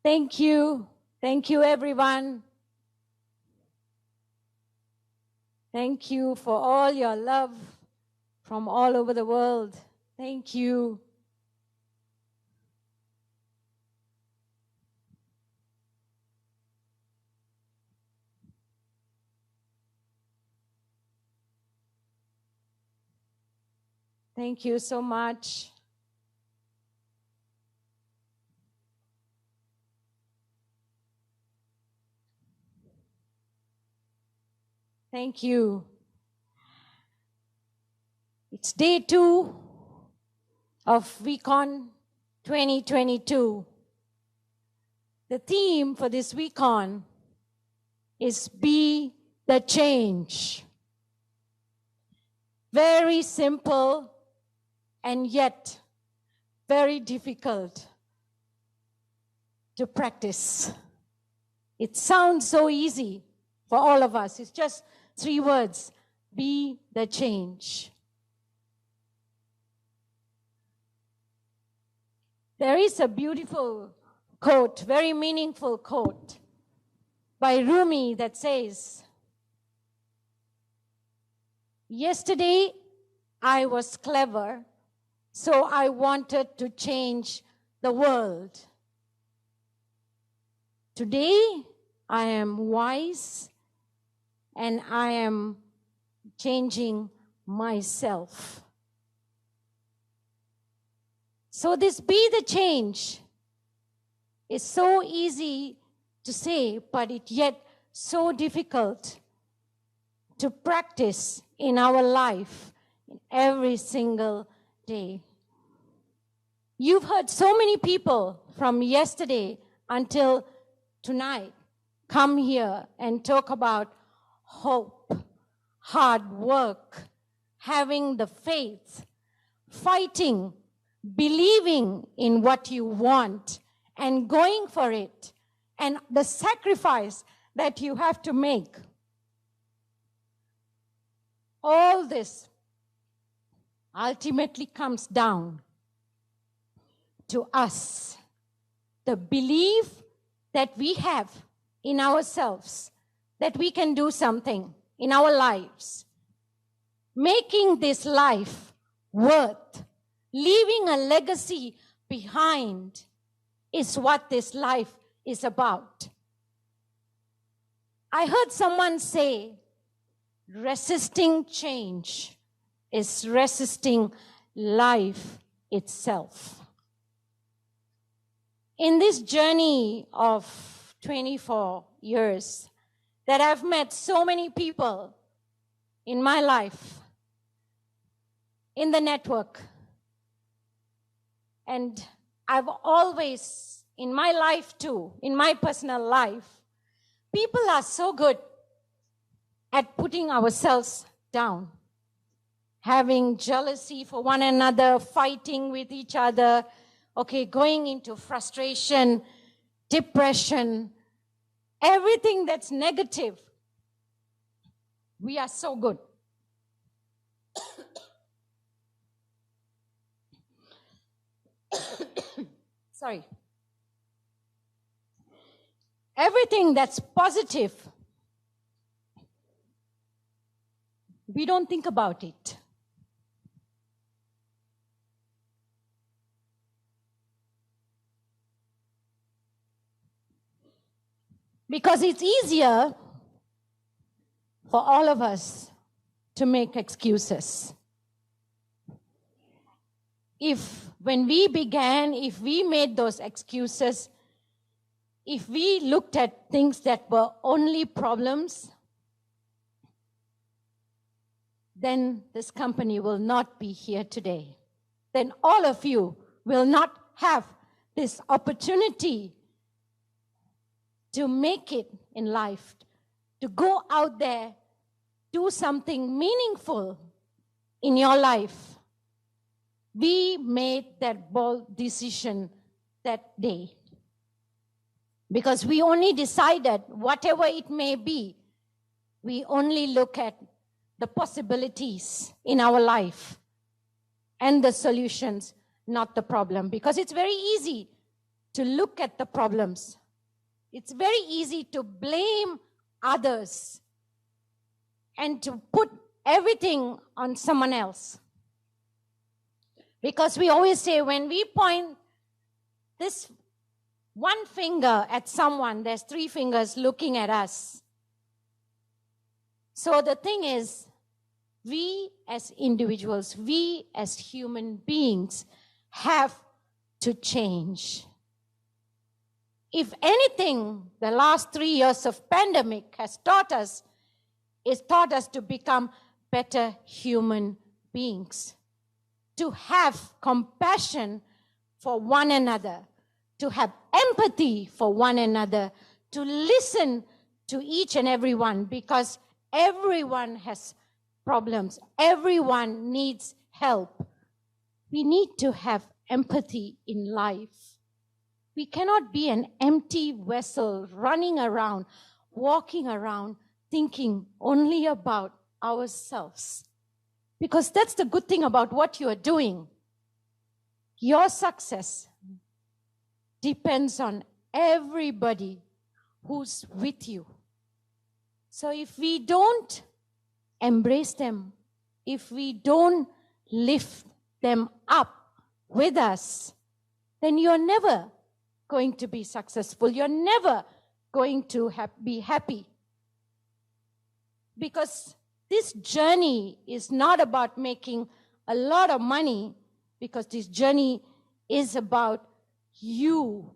Thank you. Thank you, everyone. Thank you for all your love from all over the world. Thank you. Thank you so much. Thank you. It's day 2 of WeCon 2022. The theme for this WeCon is Be the Change. Very simple and yet very difficult to practice. It sounds so easy for all of us. It's just 3 words: be the change. There is a beautiful quote, very meaningful quote by Rumi that says, "Yesterday I was clever, so I wanted to change the world. Today I am wise and I am changing myself." So this be the change is so easy to say, but it yet so difficult to practice in our life every single day. You've heard so many people from yesterday until tonight come here and talk about hope, hard work, having the faith, fighting, believing in what you want and going for it, and the sacrifice that you have to make. All this ultimately comes down to us, the belief that we have in ourselves, that we can do something in our lives, making this life worth, leaving a legacy behind is what this life is about. I heard someone say, resisting change is resisting life itself. In this journey of 24 years that I've met so many people in my life, in the network, and I've always, in my life too, in my personal life, people are so good at putting ourselves down, having jealousy for one another, fighting with each other, going into frustration, depression, everything that's negative. We are so good. Sorry. Everything that's positive, we don't think about it. Because it's easier for all of us to make excuses. When we began, if we made those excuses, if we looked at things that were only problems, then this company will not be here today. Then all of you will not have this opportunity to make it in life, to go out there, do something meaningful in your life. We made that bold decision that day because we only decided, whatever it may be, we only look at the possibilities in our life and the solutions, not the problem. Because it's very easy to look at the problems. It's very easy to blame others and to put everything on someone else. Because we always say when we point this one finger at someone, there's 3 fingers looking at us. So the thing is, we as individuals, we as human beings have to change. If anything, the last 3 years of pandemic has taught us to become better human beings, to have compassion for one another, to have empathy for one another, to listen to each and everyone, because everyone has problems. Everyone needs help. We need to have empathy in life. We cannot be an empty vessel running around, walking around, thinking only about ourselves. Because that's the good thing about what you are doing. Your success depends on everybody who's with you. So if we don't embrace them, if we don't lift them up with us, then you're never going to be successful. You're never going to be happy. Because this journey is not about making a lot of money, because this journey is about you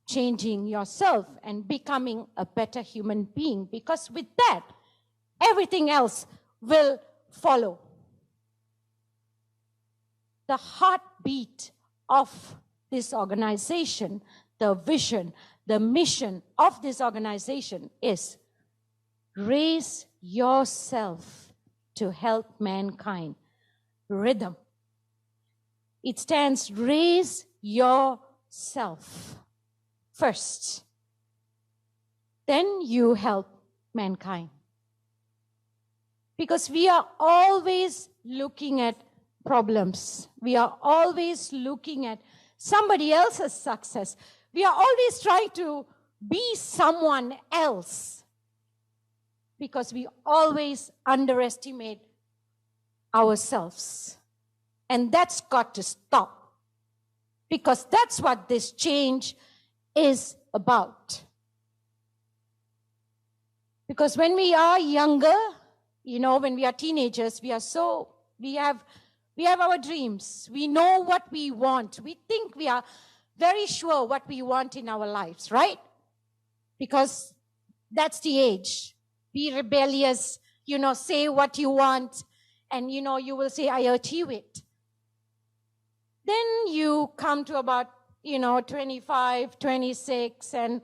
changing yourself and becoming a better human being. Because with that, everything else will follow. The heartbeat of this organization, the vision, the mission of this organization is raise yourself to help mankind. Rythm. It stands raise yourself first. Then you help mankind. Because we are always looking at problems. We are always looking at somebody else's success. We are always trying to be someone else. Because we always underestimate ourselves. And that's got to stop. Because that's what this change is about. Because when we are younger, when we are teenagers, we have our dreams. We know what we want. We think we are very sure what we want in our lives, right? Because that's the age. Be rebellious, say what you want, and you will say, I achieve it. Then you come to about, 25, 26, and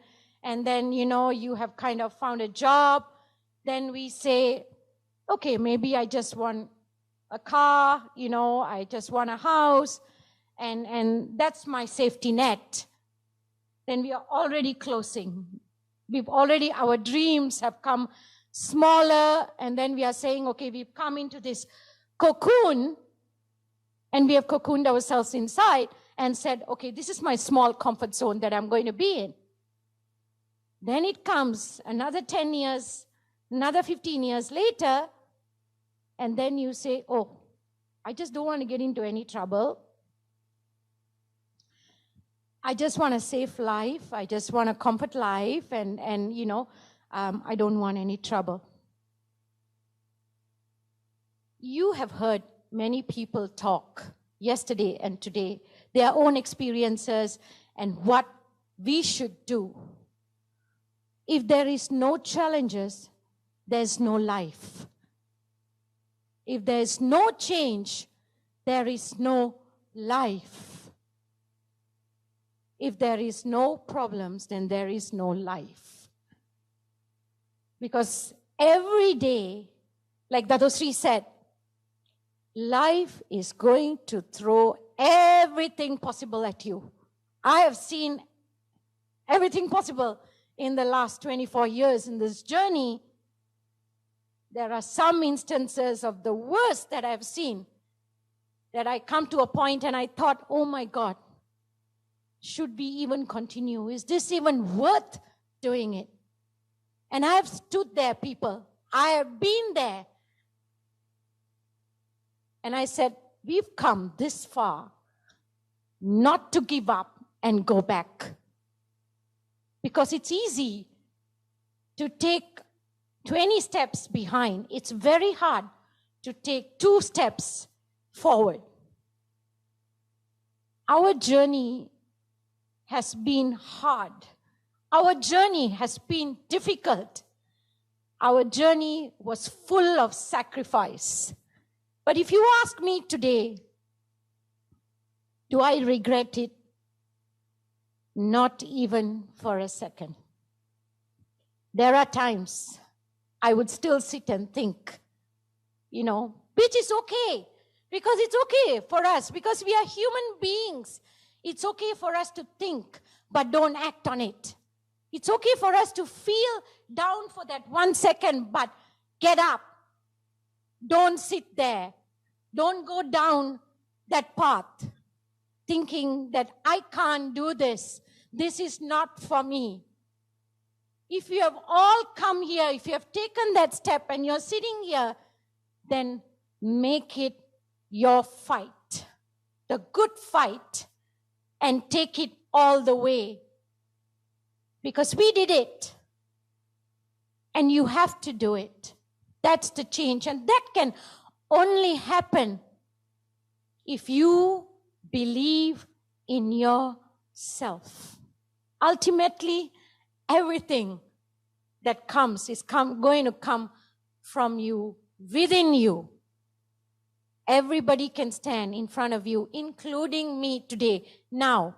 then, you have kind of found a job. Then we say, okay, maybe I just want a car, I just want a house, and that's my safety net. Then we are already closing. Our dreams have come smaller, and then we are saying, okay, we've come into this cocoon, and we have cocooned ourselves inside and said, okay, this is my small comfort zone that I'm going to be in. Then it comes another 10 years, another 15 years later, and then you say, oh, I just don't want to get into any trouble. I just want a safe life. I just want a comfort life, and I don't want any trouble. You have heard many people talk yesterday and today, their own experiences and what we should do. If there is no challenges, there's no life. If there is no change, there is no life. If there is no problems, then there is no life. Because every day, like Dato said, life is going to throw everything possible at you. I have seen everything possible in the last 24 years in this journey. There are some instances of the worst that I've seen, that I come to a point and I thought, oh my God, should we even continue? Is this even worth doing it? And I have stood there, people. I have been there. And I said, we've come this far not to give up and go back. Because it's easy to take 20 steps behind. It's very hard to take 2 steps forward. Our journey has been hard. Our journey has been difficult. Our journey was full of sacrifice. But if you ask me today, do I regret it? Not even for a second. There are times I would still sit and think, which is okay, because it's okay for us, because we are human beings. It's okay for us to think, but don't act on it. It's okay for us to feel down for that 1 second, but get up. Don't sit there. Don't go down that path thinking that I can't do this. This is not for me. If you have all come here, if you have taken that step and you're sitting here, then make it your fight, the good fight, and take it all the way. Because we did it. And you have to do it. That's the change. And that can only happen if you believe in yourself. Ultimately, everything that comes is going to come from you, within you. Everybody can stand in front of you, including me today, now,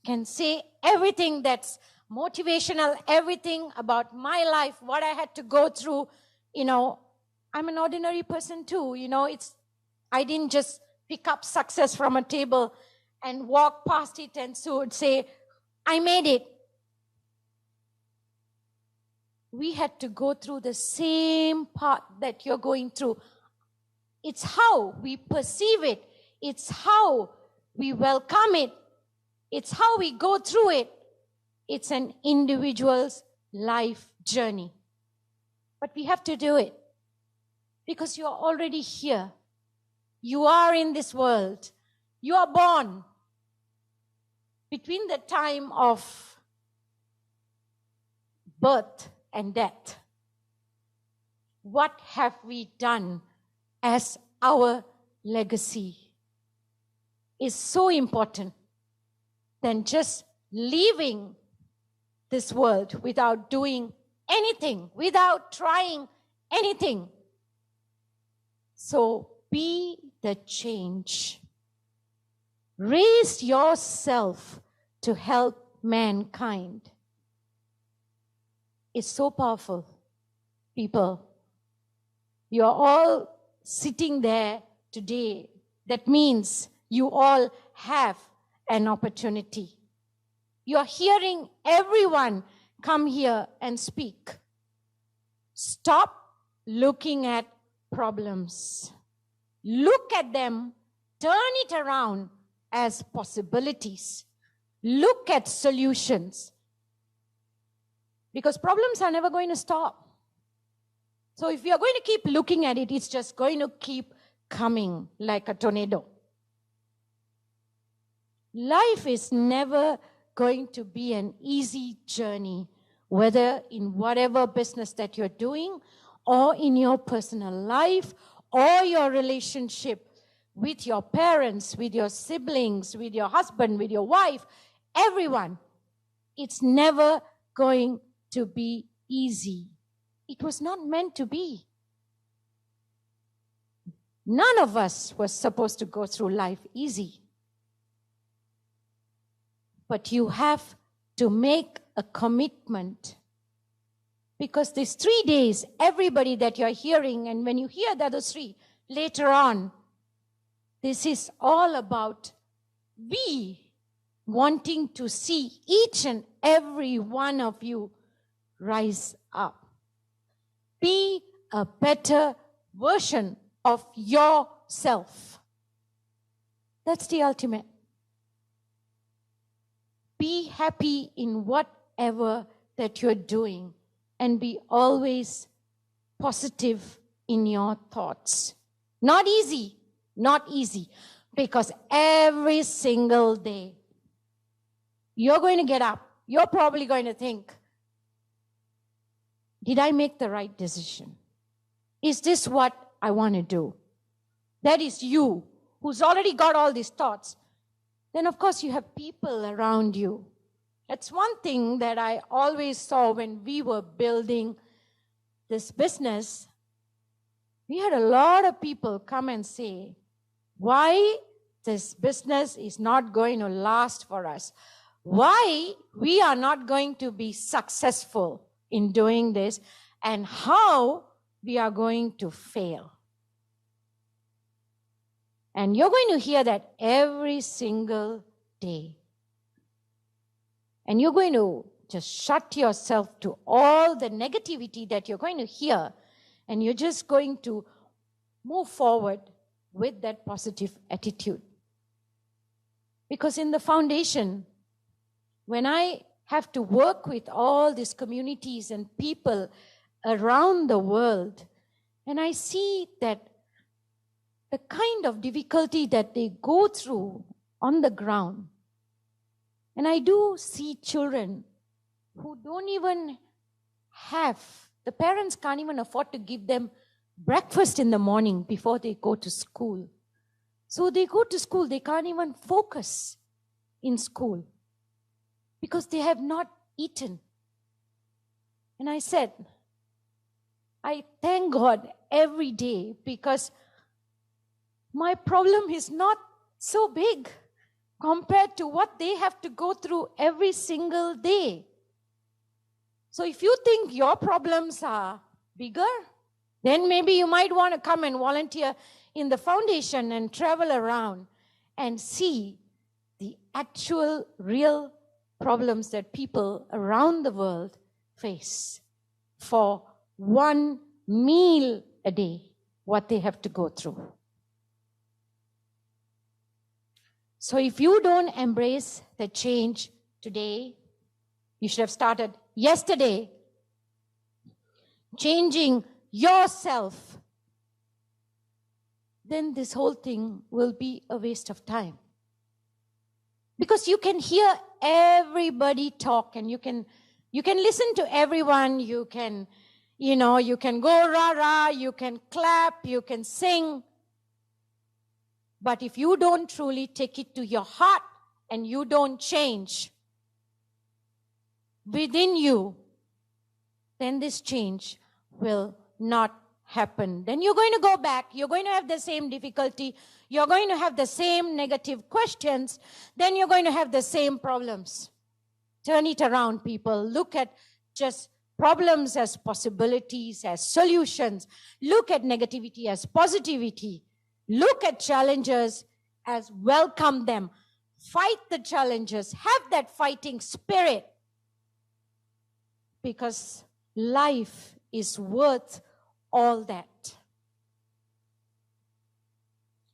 can say everything that's motivational, everything about my life, what I had to go through. I'm an ordinary person too. I didn't just pick up success from a table and walk past it and say, I made it. We had to go through the same path that you're going through. It's how we perceive it. It's how we welcome it. It's how we go through it. It's an individual's life journey. But we have to do it because you're already here. You are in this world. You are born. Between the time of birth and death, what have we done as our legacy is so important than just leaving this world without doing anything, without trying anything. So be the change. Raise yourself to help mankind. It's so powerful, people. You're all sitting there today. That means you all have an opportunity. You're hearing everyone come here and speak. Stop looking at problems. Look at them, turn it around as possibilities. Look at solutions. Because problems are never going to stop. So if you're going to keep looking at it, it's just going to keep coming like a tornado. Life is never going to be an easy journey, whether in whatever business that you're doing, or in your personal life, or your relationship with your parents, with your siblings, with your husband, with your wife, everyone. It's never going to be easy. It was not meant to be. None of us was supposed to go through life easy. But you have to make a commitment. Because these 3 days, everybody that you're hearing, and when you hear the other 3 later on, this is all about we wanting to see each and every one of you rise up. Be a better version of yourself. That's the ultimate. be happy in whatever that you're doing, and be always positive in your thoughts. Not easy, not easy, because every single day you're going to get up. You're probably going to think, did I make the right decision? Is this what I want to do? That is you, who's already got all these thoughts. Then, of course, you have people around you. That's one thing that I always saw when we were building this business. We had a lot of people come and say, why this business is not going to last for us? Why we are not going to be successful in doing this, and how we are going to fail. And you're going to hear that every single day. And you're going to just shut yourself to all the negativity that you're going to hear, and you're just going to move forward with that positive attitude. Because in the foundation, when I have to work with all these communities and people around the world, and I see that the kind of difficulty that they go through on the ground, and I do see children who don't even have, the parents can't even afford to give them breakfast in the morning before they go to school. So they go to school, they can't even focus in school because they have not eaten. And I said, I thank God every day because my problem is not so big compared to what they have to go through every single day. So if you think your problems are bigger, then maybe you might want to come and volunteer in the foundation and travel around and see the actual real problems that people around the world face for one meal a day, what they have to go through. So if you don't embrace the change today, you should have started yesterday, changing yourself, then this whole thing will be a waste of time. Because you can hear everybody talk, and you can listen to everyone, you can go rah-rah, you can clap, you can sing. But if you don't truly take it to your heart and you don't change within you, then this change will not happen. Then you're going to go back, you're going to have the same difficulty, you're going to have the same negative questions, then you're going to have the same problems. Turn it around, people. Look at just problems as possibilities, as solutions. Look at negativity as positivity. Look at challenges as welcome them. Fight the challenges. Have that fighting spirit. Because life is worth all that.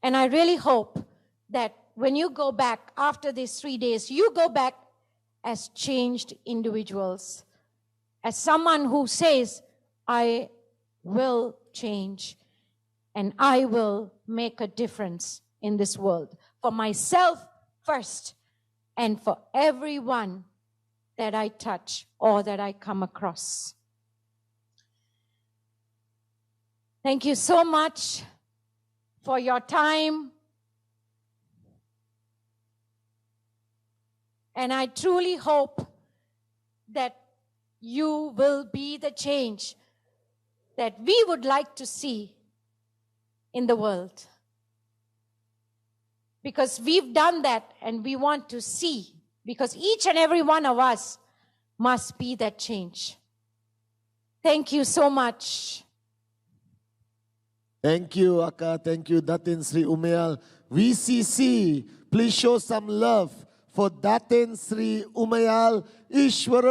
And I really hope that when you go back after these 3 days, you go back as changed individuals. As someone who says, I will change and I will make a difference in this world. For myself first, and for everyone that I touch or that I come across. Thank you so much for your time. And I truly hope that you will be the change that we would like to see in the world. Because we've done that and we want to see, because each and every one of us must be that change. Thank you so much. Thank you, Akka. Thank you, Datin Sri Umayal. VCC, please show some love for Datin Sri Umayal Eswaran.